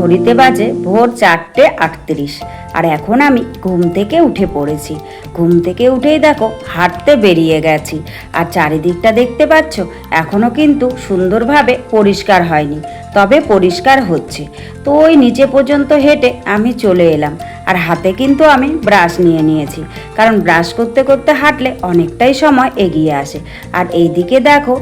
ঘড়িতে বাজে ভোর 4:38 আর এখন আমি ঘুম থেকে উঠে পড়েছি। ঘুম থেকে উঠেই দেখো হাঁটতে বেরিয়ে গেছি। আর চারিদিকটা দেখতে পাচ্ছ এখনও কিন্তু সুন্দরভাবে পরিষ্কার হয়নি, তবে পরিষ্কার হচ্ছে। তো ওই নিচে পর্যন্ত হেঁটে আমি চলে এলাম। আর হাতে কিন্তু আমি ব্রাশ নিয়ে নিয়েছি, কারণ ব্রাশ করতে করতে হাঁটলে অনেকটাই সময় এগিয়ে আসে। আর এইদিকে দেখো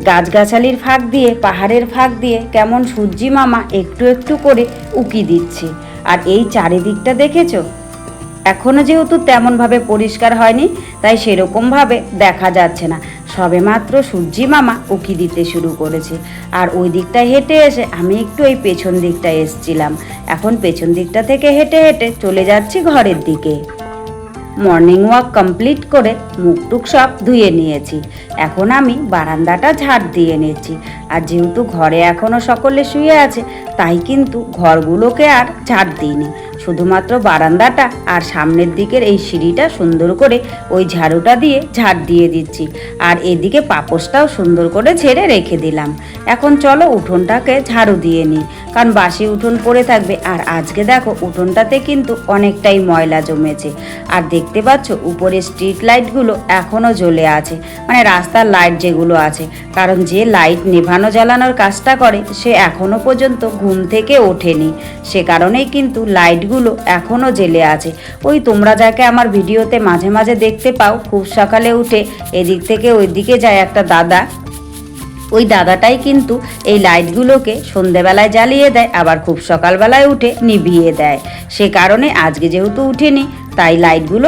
গাছগাছালির ফাঁক দিয়ে, পাহাড়ের ফাঁক দিয়ে কেমন সূর্যি মামা একটু একটু করে উকি দিচ্ছে। আর এই চারিদিকটা দেখেছো, এখনও যেহেতু তেমনভাবে পরিষ্কার হয়নি, তাই সেরকমভাবে দেখা যাচ্ছে না। সবেমাত্র সূর্যি মামা উকি দিতে শুরু করেছে। আর ওই দিকটায় হেঁটে এসে আমি একটু এই পেছন দিকটায় এসছিলাম। এখন পেছন দিকটা থেকে হেঁটে হেঁটে চলে যাচ্ছি ঘরের দিকে। মর্নিং ওয়াক কমপ্লিট করে মুখটুক সব ধুয়ে নিয়েছি। এখন আমি বারান্দাটা ঝাড় দিয়ে নিয়েছি। আর যেহেতু ঘরে এখনও সকলে শুয়ে আছে, তাই কিন্তু ঘরগুলোকে আর ঝাড় দিইনি, শুধুমাত্র বারান্দাটা আর সামনের দিকের এই সিঁড়িটা সুন্দর করে ওই ঝাড়ুটা দিয়ে ঝাড় দিয়ে দিচ্ছি। আর এদিকে পাপোশটাও সুন্দর করে ঝেড়ে রেখে দিলাম। এখন চলো উঠোনটাকে ঝাড়ু দিয়ে নিই, কারণ বাসি উঠোন পড়ে থাকবে। আর আজকে দেখো উঠোনটাতে কিন্তু অনেকটাই ময়লা জমেছে। আর দেখতে পাচ্ছ উপরে স্ট্রিট লাইটগুলো এখনও জ্বলে আছে, মানে রাস্তার লাইট যেগুলো আছে। কারণ যে লাইট নেভানো জ্বালানোর কাজটা করে সে এখনও পর্যন্ত ঘুম থেকে ওঠেনি, সে কারণেই কিন্তু লাইটগুলো এখনও জ্বেলে আছে। ওই তোমরা যাকে আমার ভিডিওতে মাঝে মাঝে দেখতে পাও, খুব সকালে উঠে এদিক থেকে ওই দিকে যায় একটা দাদা, ওই দাদাটাই কিন্তু এই লাইটগুলোকে সন্ধেবেলায় জ্বালিয়ে দেয়, আবার খুব সকালবেলায় উঠে নিভিয়ে দেয়। সে কারণে আজকে যেহেতু উঠেনি, তাই লাইটগুলো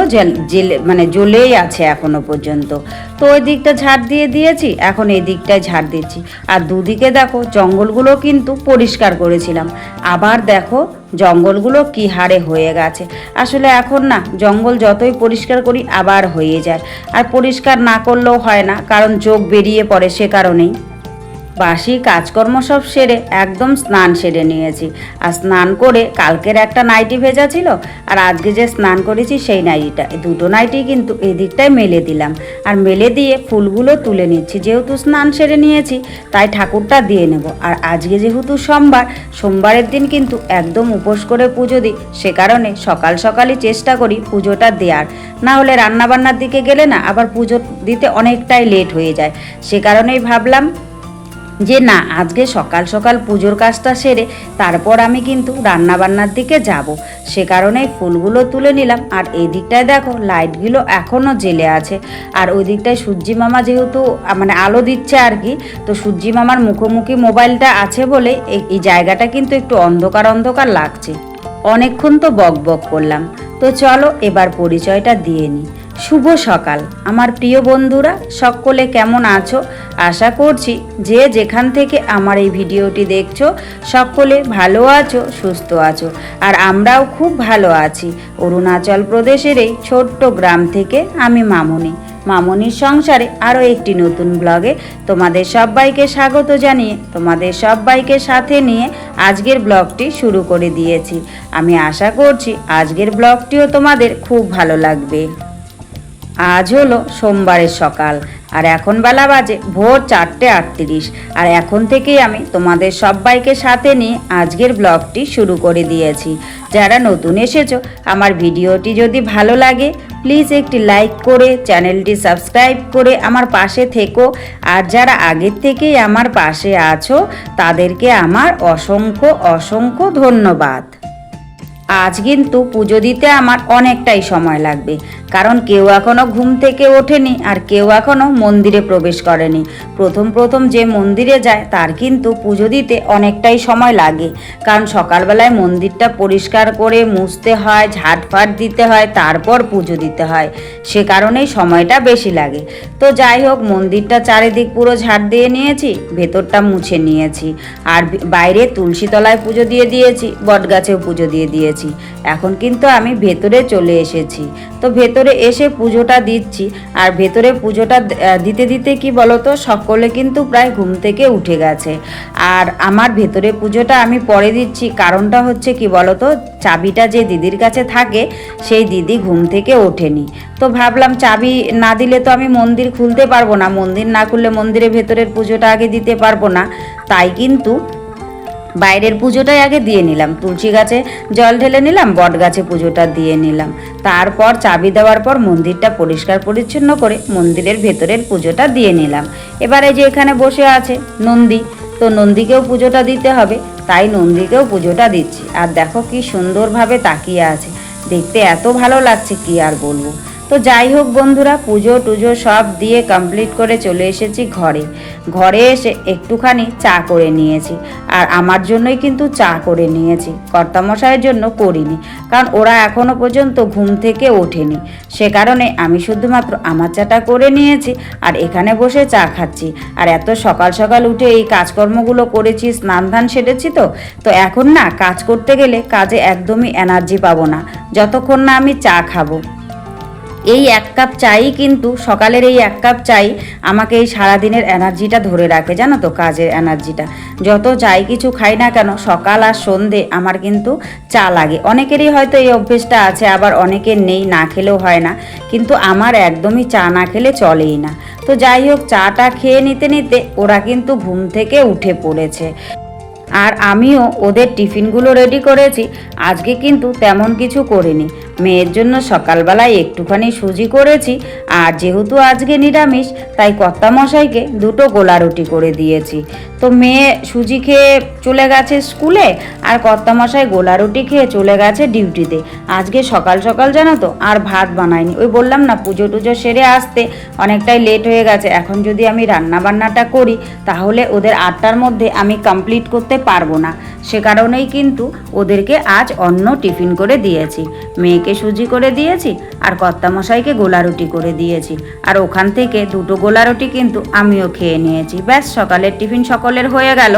জ্বলেই আছে এখনো পর্যন্ত। তো ওই দিকটা ঝাড় দিয়ে দিয়েছি, এখন এই দিকটায় ঝাড় দিচ্ছি। আর দুদিকে দেখো জঙ্গলগুলো কিন্তু পরিষ্কার করেছিলাম, আবার দেখো জঙ্গলগুলো কি হারে হয়ে গেছে। আসলে এখন না জঙ্গল যতই পরিষ্কার করি আবার হয়ে যায়। আর পরিষ্কার না করলেও হয় না, কারণ চোখ বেরিয়ে পড়ে। সে কারণেই বাসি কাজকর্ম সব সেরে একদম স্নান সেরে নিয়েছি। আর স্নান করে কালকের একটা নাইটি ভেজা ছিল, আর আজকে যে স্নান করেছি সেই নাইটিটা, দুটো নাইটি কিন্তু এদিকটায় মেলে দিলাম। আর মেলে দিয়ে ফুলগুলো তুলে নিচ্ছি। যেহেতু স্নান সেরে নিয়েছি, তাই ঠাকুরটা দিয়ে নেব। আর আজকে যেহেতু সোমবারের দিন কিন্তু একদম উপোস করে পুজো দিই, সে কারণে সকাল সকালই চেষ্টা করি পুজোটা দেওয়ার। না হলে রান্নাবান্নার দিকে গেলে না আবার পুজো দিতে অনেকটাই লেট হয়ে যায়। সে কারণেই ভাবলাম যে না, আজকে সকাল সকাল পুজোর কাজটা সেরে তারপর আমি কিন্তু রান্নাবান্নার দিকে যাব। সে কারণেই ফুলগুলো তুলে নিলাম। আর এই দিকটায় দেখো লাইটগুলো এখনও জ্বেলে আছে। আর ওই দিকটায় সূর্যি মামা যেহেতু আলো দিচ্ছে আর কি, তো সূর্যি মামার মুখোমুখি মোবাইলটা আছে বলে এই জায়গাটা কিন্তু একটু অন্ধকার অন্ধকার লাগছে। অনেকক্ষণ তো বক বক করলাম, তো চলো এবার পরিচয়টা দিয়ে নিই। শুভ সকাল আমার প্রিয় বন্ধুরা, সকলে কেমন আছো? আশা করছি যে যেখান থেকে আমার এই ভিডিওটি দেখছো সকলে ভালো আছো, সুস্থ আছো। আর আমরাও খুব ভালো আছি। অরুণাচল প্রদেশের এই ছোট্ট গ্রাম থেকে আমি মামনির সংসারে আরও একটি নতুন ব্লগে তোমাদের সবাইকে স্বাগত জানিয়ে, তোমাদের সবাইকে সাথে নিয়ে আজকের ব্লগটি শুরু করে দিয়েছি। আমি আশা করছি আজকের ব্লগটিও তোমাদের খুব ভালো লাগবে। আজ হলো সোমবারের সকাল, আর এখন বেলা বাজে ভোর 4:38। আর এখন থেকেই আমি তোমাদের সবাইকে সাথে নিয়ে আজকের ব্লগটি শুরু করে দিয়েছি। যারা নতুন এসেছো, আমার ভিডিওটি যদি ভালো লাগে প্লিজ একটি লাইক করে চ্যানেলটি সাবস্ক্রাইব করে আমার পাশে থেকো। আর যারা আগের থেকেই আমার পাশে আছো তাদেরকে আমার অসংখ্য অসংখ্য ধন্যবাদ। আজ কিন্তু পুজো দিতে আমার অনেকটাই সময় লাগবে, কারণ কেউ এখনও ঘুম থেকে ওঠেনি, আর কেউ এখনও মন্দিরে প্রবেশ করেনি। প্রথম যে মন্দিরে যায় তার কিন্তু পুজো দিতে অনেকটাই সময় লাগে, কারণ সকালবেলায় মন্দিরটা পরিষ্কার করে মুছতে হয়, ঝাঁটফাট দিতে হয়, তারপর পুজো দিতে হয়। সে কারণেই সময়টা বেশি লাগে। তো যাই হোক, মন্দিরটা চারিদিক পুরো ঝাড় দিয়ে নিয়েছি, ভেতরটা মুছে নিয়েছি। আর বাইরে তুলসী তলায় পুজো দিয়ে দিয়েছি, বটগাছেও পুজো দিয়ে দিয়েছি। এখন কিন্তু আমি ভেতরে চলে এসেছি। তো ভেতরে এসে পুজোটা দিচ্ছি। আর ভেতরে পুজোটা দিতে দিতে কি বলতো, সকলে কিন্তু প্রায় ঘুম থেকে উঠে গেছে। আর আমার ভেতরে পুজোটা আমি পরে দিচ্ছি, কারণটা হচ্ছে কি বলতো, চাবিটা যে দিদির কাছে থাকে সেই দিদি ঘুম থেকে ওঠেনি। তো ভাবলাম চাবি না দিলে তো আমি মন্দির খুলতে পারবো না, মন্দির না খুললে মন্দিরের ভেতরের পুজোটা আগে দিতে পারবো না। তাই কিন্তু বাইরের পুজোটাই আগে দিয়ে নিলাম, তুলসী গাছে জল ঢেলে নিলাম, বট গাছে পুজোটা দিয়ে নিলাম। তারপর চাবি দেওয়ার পর মন্দিরটা পরিষ্কার পরিচ্ছন্ন করে মন্দিরের ভেতরের পুজোটা দিয়ে নিলাম। এবারে যে এখানে বসে আছে নন্দী, তো নন্দীকেও পুজোটা দিতে হবে, তাই নন্দীকেও পুজোটা দিচ্ছি। আর দেখো কি সুন্দরভাবে তাকিয়ে আছে, দেখতে এত ভালো লাগছে কি আর বলবো। তো যাই হোক বন্ধুরা, পুজো টুজো সব দিয়ে কমপ্লিট করে চলে এসেছি ঘরে। ঘরে এসে একটুখানি চা করে নিয়েছি, আর আমার জন্যই কিন্তু চা করে নিয়েছি, কর্তামশাইয়ের জন্য করিনি, কারণ ওরা এখনো পর্যন্ত ঘুম থেকে ওঠেনি। সে কারণে আমি শুধুমাত্র আমার চাটা করে নিয়েছি আর এখানে বসে চা খাচ্ছি। আর এত সকাল সকাল উঠে এই কাজকর্মগুলো করেছি, স্নান ধান সেরেছি, তো এখন না কাজ করতে গেলে কাজে একদমই এনার্জি পাবো না যতক্ষণ না আমি চা খাবো। এই এক কাপ চাই কিন্তু সকালের এই এক কাপ চাই আমাকে এই সারাদিনের এনার্জিটা ধরে রাখে, জানো তো, কাজের এনার্জিটা। যত চাই কিছু খাই না কেন, সকাল আর সন্ধে আমার কিন্তু চা লাগে। অনেকেরই হয়তো এই অভ্যেসটা আছে, আবার অনেকের নেই, না খেলেও হয় না, কিন্তু আমার একদমই চা না খেলে চলেই না। তো যাই হোক, চাটা খেয়ে নিতে নিতে ওরা কিন্তু ঘুম থেকে উঠে পড়েছে, আর আমিও ওদের টিফিনগুলো রেডি করেছি। আজকে কিন্তু তেমন কিছু করিনি, মেয়ের জন্য সকালবেলায় একটুখানি সুজি করেছি, আর যেহেতু আজকে নিরামিষ তাই কর্তামশাইকে দুটো গোলা রুটি করে দিয়েছি। তো মেয়ে সুজি খেয়ে চলে গেছে স্কুলে, আর কর্তামশাই গোলা রুটি খেয়ে চলে গেছে ডিউটিতে। আজকে সকাল সকাল জানো তো আর ভাত বানাইনি, ওই বললাম না পুজো টুজো সেরে আসতে অনেকটাই লেট হয়ে গেছে। এখন যদি আমি রান্না বান্নাটা করি তাহলে ওদের 8টার মধ্যে আমি কমপ্লিট করতে পারবো না, সে কারণেই কিন্তু ওদেরকে আজ অন্য টিফিন করে দিয়েছি। মেয়েকে সুজি করে দিয়েছি আর কর্তামশাইকে গোলা রুটি করে দিয়েছি, আর ওখান থেকে দুটো গোলা রুটি কিন্তু আমিও খেয়ে নিয়েছি। ব্যাস, সকালের টিফিন সকলের হয়ে গেল।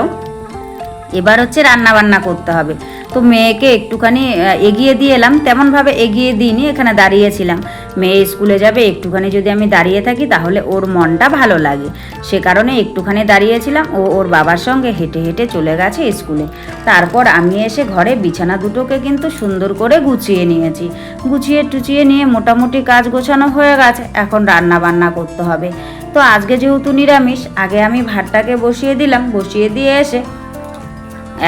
এবার হচ্ছে রান্না বান্না করতে হবে। তো মেয়েকে একটুখানি এগিয়ে দিয়ে এলাম, তেমনভাবে এগিয়ে দিইনি, এখানে দাঁড়িয়েছিলাম। মেয়ে স্কুলে যাবে, একটুখানি যদি আমি দাঁড়িয়ে থাকি তাহলে ওর মনটা ভালো লাগে, সে কারণে একটুখানি দাঁড়িয়েছিলাম। ও ওর বাবার সঙ্গে হেঁটে হেঁটে চলে গেছে স্কুলে। তারপর আমি এসে ঘরে বিছানা দুটোকে কিন্তু সুন্দর করে গুছিয়ে নিয়েছি। গুছিয়ে টুচিয়ে নিয়ে মোটামুটি কাজ গোছানো হয়ে গেছে, এখন রান্না বান্না করতে হবে। তো আজকে যেহেতু নিরামিষ, আগে আমি ভাতটাকে বসিয়ে দিলাম, বসিয়ে দিয়ে এসে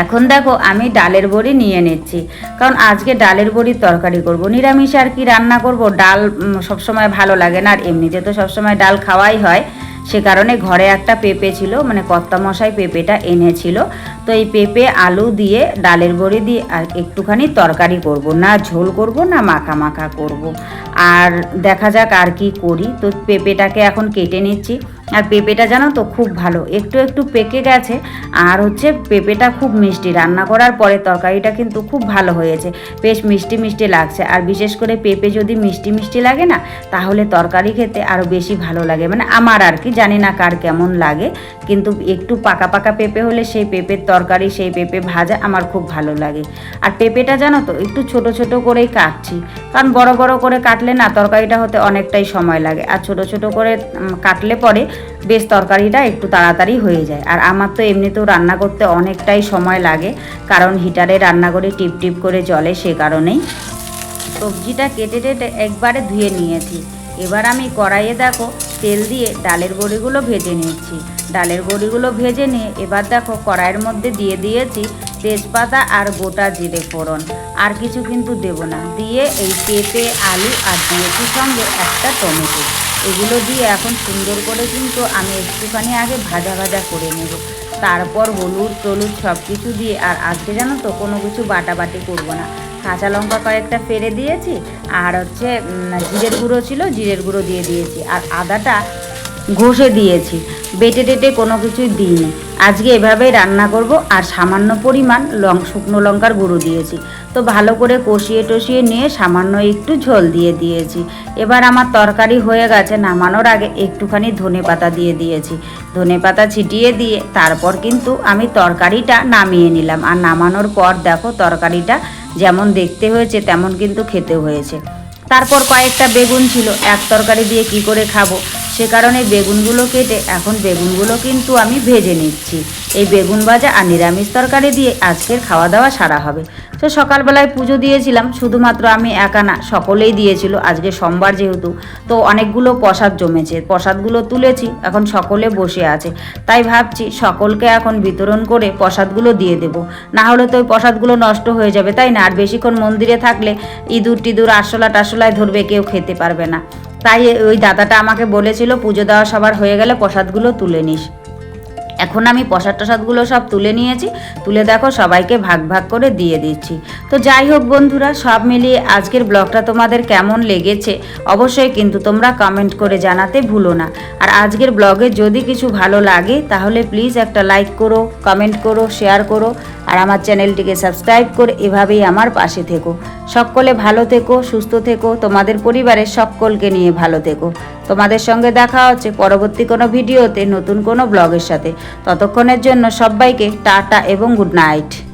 এখন দেখো আমি ডালের বড়ি নিয়ে নিচ্ছি, কারণ আজকে ডালের বড়ির তরকারি করব। নিরামিষ আর কি রান্না করব, ডাল সবসময় ভালো লাগে না, আর এমনিতে তো সবসময় ডাল খাওয়াই হয়। সে কারণে ঘরে একটা পেঁপে ছিল, মানে কর্তামশাই পেঁপেটা এনেছিল, তো এই পেঁপে আলু দিয়ে ডালের বড়ি দিয়ে আর একটুখানি তরকারি করব, না ঝোল করব না মাখা মাখা করব। আর দেখা যাক আর কি করি। তো পেঁপেটাকে এখন কেটে নিচ্ছি, আর পেঁপেটা জানো তো খুব ভালো, একটু একটু পেকে গেছে, আর হচ্ছে পেঁপেটা খুব মিষ্টি। রান্না করার পরে তরকারিটা কিন্তু খুব ভালো হয়েছে, বেশ মিষ্টি মিষ্টি লাগছে। আর বিশেষ করে পেঁপে যদি মিষ্টি মিষ্টি লাগে না, তাহলে তরকারি খেতে আরও বেশি ভালো লাগে, মানে আমার আর কি, জানি না কার কেমন লাগে, কিন্তু একটু পাকা পাকা পেঁপে হলে সেই পেঁপের তরকারি, সেই পেঁপে ভাজা আমার খুব ভালো লাগে। আর পেঁপেটা জানো তো একটু ছোট ছোট করেই কাটছি, কারণ বড় বড় করে কাটলে না তরকারিটা হতে অনেকটাই সময় লাগে, আর ছোট ছোট করে কাটলে পরে বেশ তরকারিটা একটু তাড়াতাড়ি হয়ে যায়। আর আমার তো এমনিতেও রান্না করতে অনেকটাই সময় লাগে, কারণ হিটারে রান্না করে টিপ টিপ করে চলে, সে কারণেই। সবজিটা কেটে টেটে একবারে ধুয়ে নিয়েছি। এবার আমি কড়াইয়ে দেখো তেল দিয়ে ডালের বড়িগুলো ভেজে নিচ্ছি। ডালের বড়িগুলো ভেজে নিয়ে এবার দেখো কড়াইয়ের মধ্যে দিয়ে দিয়েছি তেজপাতা আর গোটা জিরে ফোড়ন, আর কিছু কিন্তু দেব না। দিয়ে এই পেঁপে আলু আর দিয়েছি সঙ্গে একটা টমেটো, এগুলো দিয়ে এখন সুন্দর করে কিন্তু আমি একটুখানি আগে ভাজা ভাজা করে নেব। তারপর হলুদ টলুদ সব কিছু দিয়ে, আর আজকে জানো তো কোনো কিছু বাটাবাটি করবো না, কাঁচা লঙ্কা কয়েকটা ফেলে দিয়েছি, আর হচ্ছে জিরের গুঁড়ো ছিল, জিরের গুঁড়ো দিয়ে দিয়েছি, আর আদাটা ঘষে দিয়েছি, বেটে টেটে কোনো কিছুই দিইনি। আজকে এভাবেই রান্না করব। আর সামান্য পরিমাণ শুকনো লঙ্কার গুঁড়ো দিয়েছি। তো ভালো করে কষিয়ে টষিয়ে নিয়ে সামান্য একটু ঝোল দিয়ে দিয়েছি। এবার আমার তরকারি হয়ে গেছে, নামানোর আগে একটুখানি ধনেপাতা দিয়ে দিয়েছি। ধনেপাতা ছিটিয়ে দিয়ে তারপর কিন্তু আমি তরকারিটা নামিয়ে নিলাম। আর নামানোর পর দেখো তরকারিটা যেমন দেখতে হয়েছে তেমন কিন্তু খেতে হয়েছে। তারপর কয়েকটা বেগুন ছিল, এক তরকারি দিয়ে কি করে খাবো, সে কারণে বেগুনগুলো কেটে এখন বেগুনগুলো কিন্তু আমি ভেজে নিচ্ছি। এই বেগুন ভাজা আর নিরামিষ তরকারি দিয়ে আজকের খাওয়া দাওয়া সারা হবে। তো সকালবেলায় পুজো দিয়েছিলাম, শুধুমাত্র আমি একা না, সকলেই দিয়েছিল। আজকে সোমবার যেহেতু, তো অনেকগুলো প্রসাদ জমেছে, প্রসাদগুলো তুলেছি, এখন সকলে বসে আছে। তাই ভাবছি সকলকে এখন বিতরণ করে প্রসাদগুলো দিয়ে দেব, না হলে তো ওই প্রসাদগুলো নষ্ট হয়ে যাবে, তাই না? আর বেশিক্ষণ মন্দিরে থাকলে ইঁদুর টিঁদুর টাসলায় ধরবে, কেউ খেতে পারবে না। তাই ওই দাদাটা আমাকে বলেছিল পুজো দেওয়া সবার হয়ে গেলে প্রসাদগুলো তুলে নিস। এখন আমি প্রসাদগুলো সব তুলে নিয়েছি, তুলে দেখো সবাইকে ভাগ ভাগ করে দিয়ে দিচ্ছি। তো যাই হোক বন্ধুরা, সব মিলিয়ে আজকের ব্লগটা তোমাদের কেমন লেগেছে অবশ্যই কিন্তু তোমরা কমেন্ট করে জানাতে ভুলো না। আর আজকের ব্লগে যদি কিছু ভালো লাগে তাহলে প্লিজ একটা লাইক করো, কমেন্ট করো, শেয়ার করো, আর আমার চ্যানেলটিকে সাবস্ক্রাইব করে এভাবেই আমার পাশে থেকো। সকলে ভালো থেকো, সুস্থ থেকো, তোমাদের পরিবারের সকলকে নিয়ে ভালো থেকো। তোমাদের সঙ্গে দেখা হচ্ছে পরবর্তী কোনো ভিডিওতে নতুন কোনো ব্লগের সাথে। ততক্ষণের জন্য সবাইকে টাটা এবং গুড নাইট।